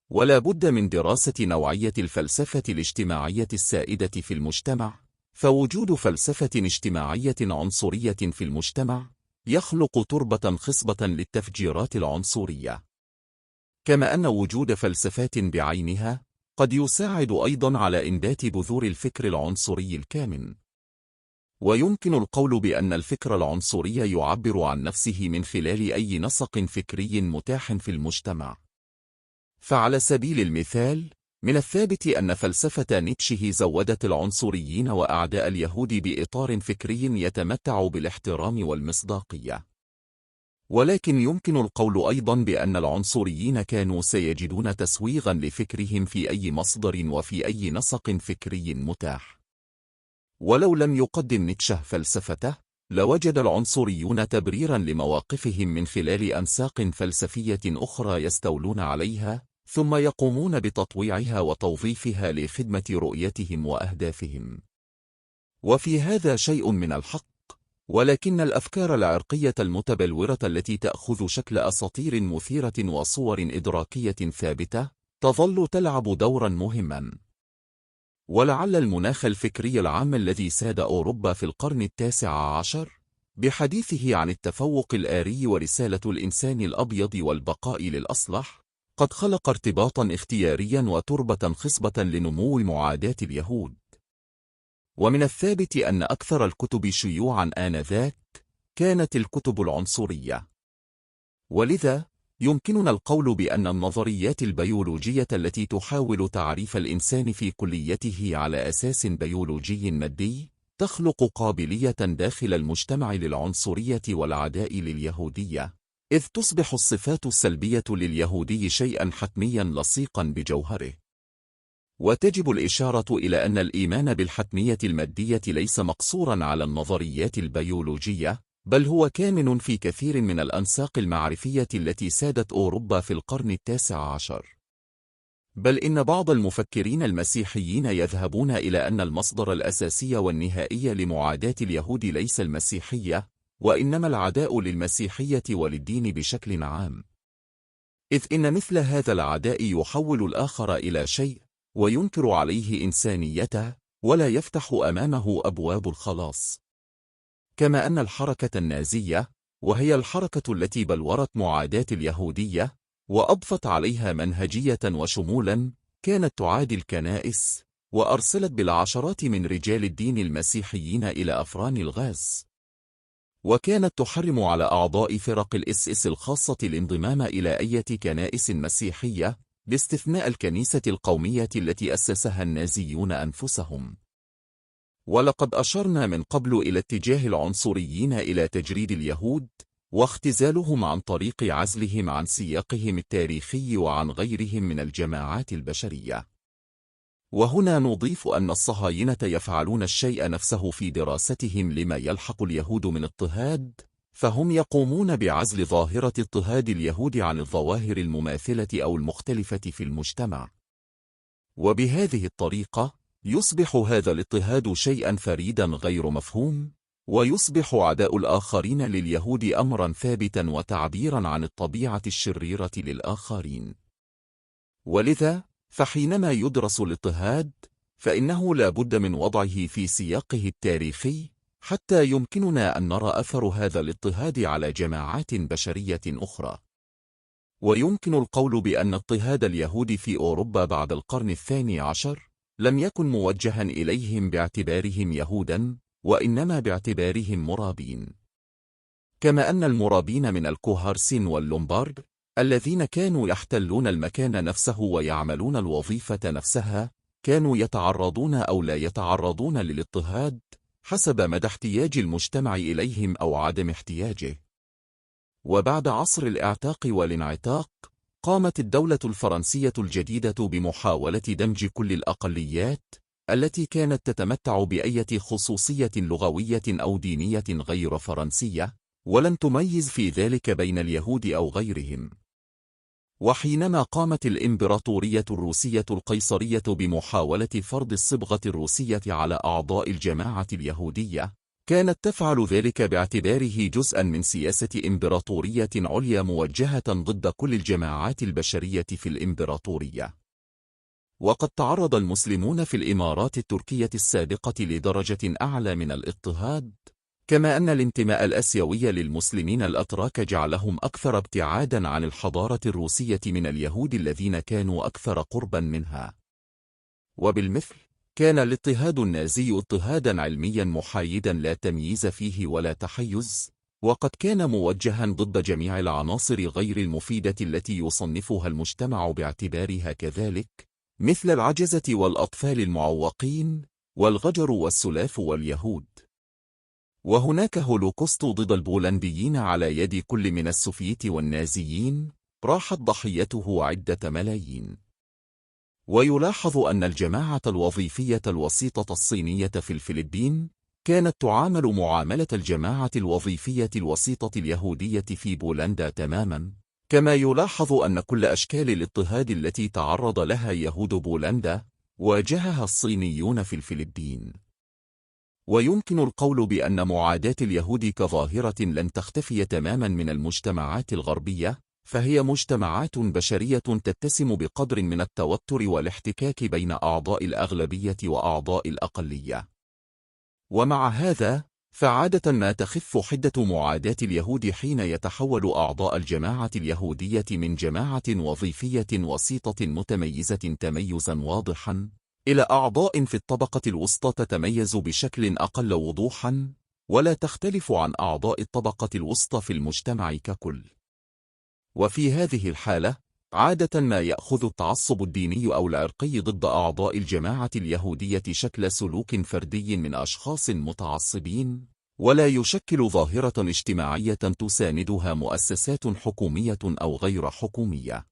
ولا بد من دراسة نوعية الفلسفة الاجتماعية السائدة في المجتمع، فوجود فلسفة اجتماعية عنصرية في المجتمع يخلق تربة خصبة للتفجيرات العنصرية، كما أن وجود فلسفات بعينها قد يساعد أيضا على إنبات بذور الفكر العنصري الكامن. ويمكن القول بأن الفكر العنصري يعبر عن نفسه من خلال أي نسق فكري متاح في المجتمع. فعلى سبيل المثال، من الثابت أن فلسفة نيتشه زودت العنصريين وأعداء اليهود بإطار فكري يتمتع بالاحترام والمصداقية. ولكن يمكن القول أيضا بأن العنصريين كانوا سيجدون تسويغا لفكرهم في أي مصدر وفي أي نسق فكري متاح. ولو لم يقدم نيتشه فلسفته، لوجد العنصريون تبريرا لمواقفهم من خلال أنساق فلسفية أخرى يستولون عليها، ثم يقومون بتطويعها وتوظيفها لخدمة رؤيتهم وأهدافهم. وفي هذا شيء من الحق، ولكن الأفكار العرقية المتبلورة التي تأخذ شكل أساطير مثيرة وصور إدراكية ثابتة تظل تلعب دورا مهما. ولعل المناخ الفكري العام الذي ساد أوروبا في القرن التاسع عشر بحديثه عن التفوق الآري ورسالة الإنسان الأبيض والبقاء للأصلح قد خلق ارتباطا اختياريا وتربة خصبة لنمو معاداة اليهود. ومن الثابت أن أكثر الكتب شيوعا آنذاك كانت الكتب العنصرية. ولذا يمكننا القول بأن النظريات البيولوجية التي تحاول تعريف الإنسان في كليته على أساس بيولوجي مادي تخلق قابلية داخل المجتمع للعنصرية والعداء لليهودية، إذ تصبح الصفات السلبية لليهودي شيئا حتميا لصيقا بجوهره. وتجب الإشارة إلى أن الإيمان بالحتمية المادية ليس مقصورا على النظريات البيولوجية، بل هو كامن في كثير من الأنساق المعرفية التي سادت أوروبا في القرن التاسع عشر. بل إن بعض المفكرين المسيحيين يذهبون إلى أن المصدر الأساسي والنهائي لمعاداة اليهود ليس المسيحية، وإنما العداء للمسيحية وللدين بشكل عام، إذ إن مثل هذا العداء يحول الآخر إلى شيء وينكر عليه إنسانيته ولا يفتح أمامه أبواب الخلاص. كما أن الحركة النازية، وهي الحركة التي بلورت معاداة اليهودية وأضفت عليها منهجية وشمولا، كانت تعادي الكنائس وأرسلت بالعشرات من رجال الدين المسيحيين إلى أفران الغاز، وكانت تحرم على أعضاء فرق الإس الخاصة الانضمام إلى أي كنائس مسيحية باستثناء الكنيسة القومية التي أسسها النازيون أنفسهم. ولقد أشرنا من قبل إلى اتجاه العنصريين إلى تجريد اليهود واختزالهم عن طريق عزلهم عن سياقهم التاريخي وعن غيرهم من الجماعات البشرية. وهنا نضيف أن الصهاينة يفعلون الشيء نفسه في دراستهم لما يلحق اليهود من اضطهاد، فهم يقومون بعزل ظاهرة اضطهاد اليهود عن الظواهر المماثلة أو المختلفة في المجتمع. وبهذه الطريقة يصبح هذا الاضطهاد شيئا فريدا غير مفهوم، ويصبح عداء الآخرين لليهود أمرا ثابتا وتعبيرا عن الطبيعة الشريرة للآخرين. ولذا فحينما يدرس الاضطهاد فإنه لا بد من وضعه في سياقه التاريخي حتى يمكننا أن نرى أثر هذا الاضطهاد على جماعات بشرية أخرى. ويمكن القول بأن اضطهاد اليهود في أوروبا بعد القرن الثاني عشر لم يكن موجها إليهم باعتبارهم يهودا، وإنما باعتبارهم مرابين. كما أن المرابين من الكوهارسين واللومبارد الذين كانوا يحتلون المكان نفسه ويعملون الوظيفة نفسها كانوا يتعرضون أو لا يتعرضون للاضطهاد حسب مدى احتياج المجتمع إليهم أو عدم احتياجه. وبعد عصر الإعتاق والانعتاق قامت الدولة الفرنسية الجديدة بمحاولة دمج كل الأقليات التي كانت تتمتع بأية خصوصية لغوية أو دينية غير فرنسية، ولن تميز في ذلك بين اليهود أو غيرهم. وحينما قامت الإمبراطورية الروسية القيصرية بمحاولة فرض الصبغة الروسية على أعضاء الجماعة اليهودية، كانت تفعل ذلك باعتباره جزءا من سياسة إمبراطورية عليا موجهة ضد كل الجماعات البشرية في الإمبراطورية. وقد تعرض المسلمون في الإمارات التركية السابقة لدرجة أعلى من الاضطهاد، كما أن الانتماء الآسيوي للمسلمين الأتراك جعلهم أكثر ابتعادا عن الحضارة الروسية من اليهود الذين كانوا أكثر قربا منها. وبالمثل كان الاضطهاد النازي اضطهادا علميا محايدا لا تمييز فيه ولا تحيز، وقد كان موجها ضد جميع العناصر غير المفيدة التي يصنفها المجتمع باعتبارها كذلك، مثل العجزة والأطفال المعوقين والغجر والسلاف واليهود. وهناك هولوكوست ضد البولنديين على يد كل من السوفييت والنازيين، راحت ضحيته عدة ملايين. ويلاحظ أن الجماعة الوظيفية الوسيطة الصينية في الفلبين كانت تعامل معاملة الجماعة الوظيفية الوسيطة اليهودية في بولندا تماما، كما يلاحظ أن كل أشكال الاضطهاد التي تعرض لها يهود بولندا واجهها الصينيون في الفلبين. ويمكن القول بأن معاداة اليهود كظاهرة لن تختفي تماما من المجتمعات الغربية، فهي مجتمعات بشرية تتسم بقدر من التوتر والاحتكاك بين أعضاء الأغلبية وأعضاء الأقلية. ومع هذا، فعادة ما تخف حدة معاداة اليهود حين يتحول أعضاء الجماعة اليهودية من جماعة وظيفية وسيطة متميزة تميزا واضحا إلى أعضاء في الطبقة الوسطى تتميز بشكل أقل وضوحا، ولا تختلف عن أعضاء الطبقة الوسطى في المجتمع ككل. وفي هذه الحالة، عادة ما يأخذ التعصب الديني أو العرقي ضد أعضاء الجماعة اليهودية شكل سلوك فردي من أشخاص متعصبين، ولا يشكل ظاهرة اجتماعية تساندها مؤسسات حكومية أو غير حكومية.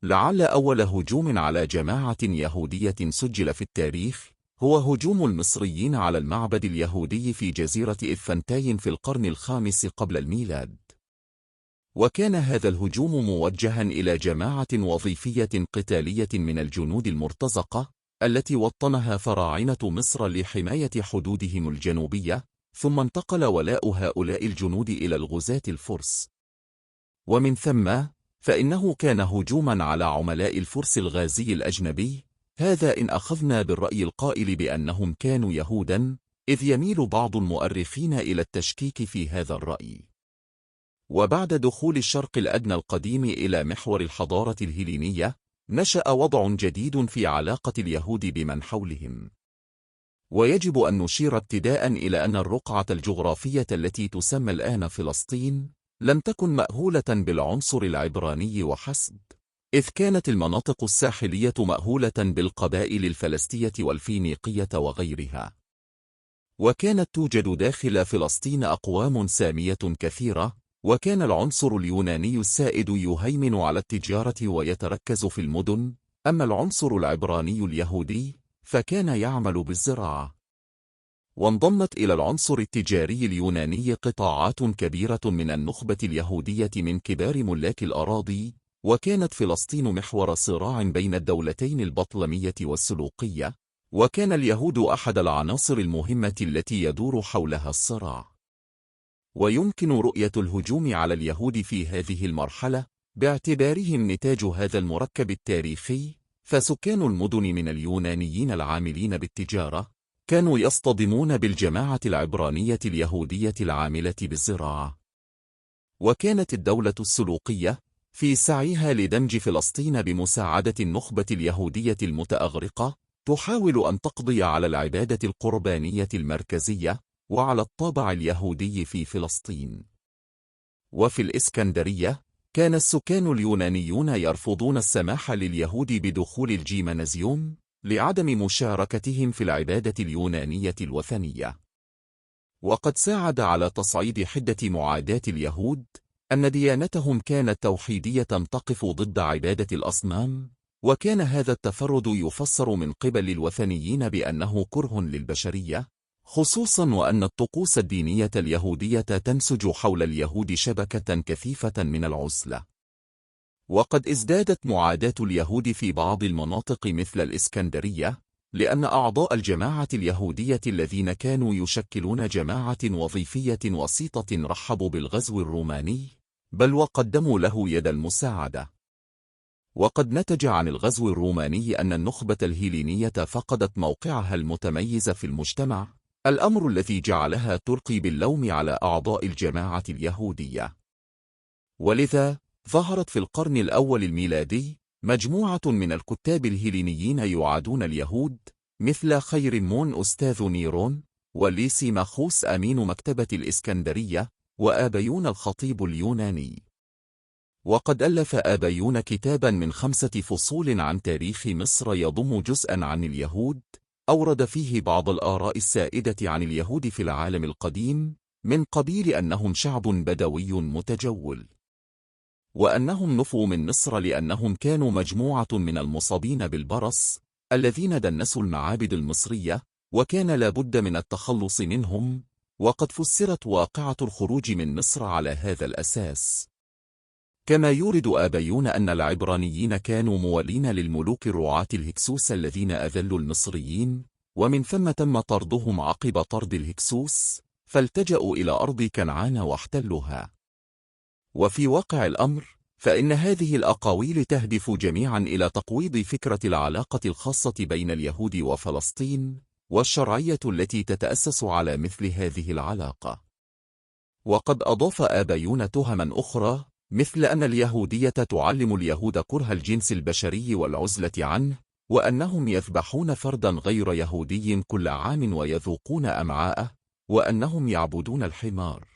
لعل أول هجوم على جماعة يهودية سجل في التاريخ هو هجوم المصريين على المعبد اليهودي في جزيرة إفنتاين في القرن الخامس قبل الميلاد. وكان هذا الهجوم موجها إلى جماعة وظيفية قتالية من الجنود المرتزقة التي وطنها فراعنة مصر لحماية حدودهم الجنوبية، ثم انتقل ولاء هؤلاء الجنود إلى الغزاة الفرس. ومن ثم فإنه كان هجوما على عملاء الفرس الغازي الأجنبي، هذا إن أخذنا بالرأي القائل بأنهم كانوا يهودا، إذ يميل بعض المؤرخين إلى التشكيك في هذا الرأي. وبعد دخول الشرق الأدنى القديم إلى محور الحضارة الهيلينية، نشأ وضع جديد في علاقة اليهود بمن حولهم. ويجب أن نشير ابتداء إلى أن الرقعة الجغرافية التي تسمى الآن فلسطين لم تكن مأهولة بالعنصر العبراني وحسب، إذ كانت المناطق الساحلية مأهولة بالقبائل الفلسطية والفينيقية وغيرها. وكانت توجد داخل فلسطين أقوام سامية كثيرة، وكان العنصر اليوناني السائد يهيمن على التجارة ويتركز في المدن، أما العنصر العبراني اليهودي فكان يعمل بالزراعة. وانضمت إلى العنصر التجاري اليوناني قطاعات كبيرة من النخبة اليهودية من كبار ملاك الأراضي، وكانت فلسطين محور صراع بين الدولتين البطلمية والسلوقية، وكان اليهود أحد العناصر المهمة التي يدور حولها الصراع. ويمكن رؤية الهجوم على اليهود في هذه المرحلة باعتبارهم نتاج هذا المركب التاريخي، فسكان المدن من اليونانيين العاملين بالتجارة كانوا يصطدمون بالجماعة العبرانية اليهودية العاملة بالزراعة. وكانت الدولة السلوقية في سعيها لدمج فلسطين بمساعدة النخبة اليهودية المتأغرقة تحاول أن تقضي على العبادة القربانية المركزية وعلى الطابع اليهودي في فلسطين. وفي الإسكندرية كان السكان اليونانيون يرفضون السماح لليهود بدخول الجيمنازيوم لعدم مشاركتهم في العبادة اليونانية الوثنية. وقد ساعد على تصعيد حدة معاداة اليهود أن ديانتهم كانت توحيدية تقف ضد عبادة الأصنام، وكان هذا التفرد يفسر من قبل الوثنيين بأنه كره للبشرية، خصوصا وأن الطقوس الدينية اليهودية تنسج حول اليهود شبكة كثيفة من العزلة. وقد ازدادت معاداة اليهود في بعض المناطق مثل الإسكندرية، لأن أعضاء الجماعة اليهودية الذين كانوا يشكلون جماعة وظيفية وسيطة رحبوا بالغزو الروماني، بل وقدموا له يد المساعدة. وقد نتج عن الغزو الروماني أن النخبة الهيلينية فقدت موقعها المتميز في المجتمع، الأمر الذي جعلها تلقي باللوم على أعضاء الجماعة اليهودية. ولذا ظهرت في القرن الأول الميلادي مجموعة من الكتاب الهيلينيين يعادون اليهود، مثل خيرمون أستاذ نيرون، وليسيماخوس أمين مكتبة الإسكندرية، وآبيون الخطيب اليوناني. وقد ألف آبيون كتابا من 5 فصول عن تاريخ مصر يضم جزءا عن اليهود، أورد فيه بعض الآراء السائدة عن اليهود في العالم القديم، من قبيل أنهم شعب بدوي متجول، وأنهم نفوا من مصر لأنهم كانوا مجموعة من المصابين بالبرص الذين دنسوا المعابد المصرية، وكان لابد من التخلص منهم. وقد فسرت واقعة الخروج من مصر على هذا الأساس. كما يورد آبيون أن العبرانيين كانوا مولين للملوك الرعاة الهكسوس الذين أذلوا المصريين، ومن ثم تم طردهم عقب طرد الهكسوس، فالتجأوا إلى أرض كنعان واحتلوها. وفي واقع الأمر فإن هذه الأقاويل تهدف جميعا إلى تقويض فكرة العلاقة الخاصة بين اليهود وفلسطين، والشرعية التي تتأسس على مثل هذه العلاقة. وقد أضاف آبيون تهما أخرى، مثل أن اليهودية تعلم اليهود كره الجنس البشري والعزلة عنه، وأنهم يذبحون فردا غير يهودي كل عام ويذوقون أمعاءه، وأنهم يعبدون الحمار.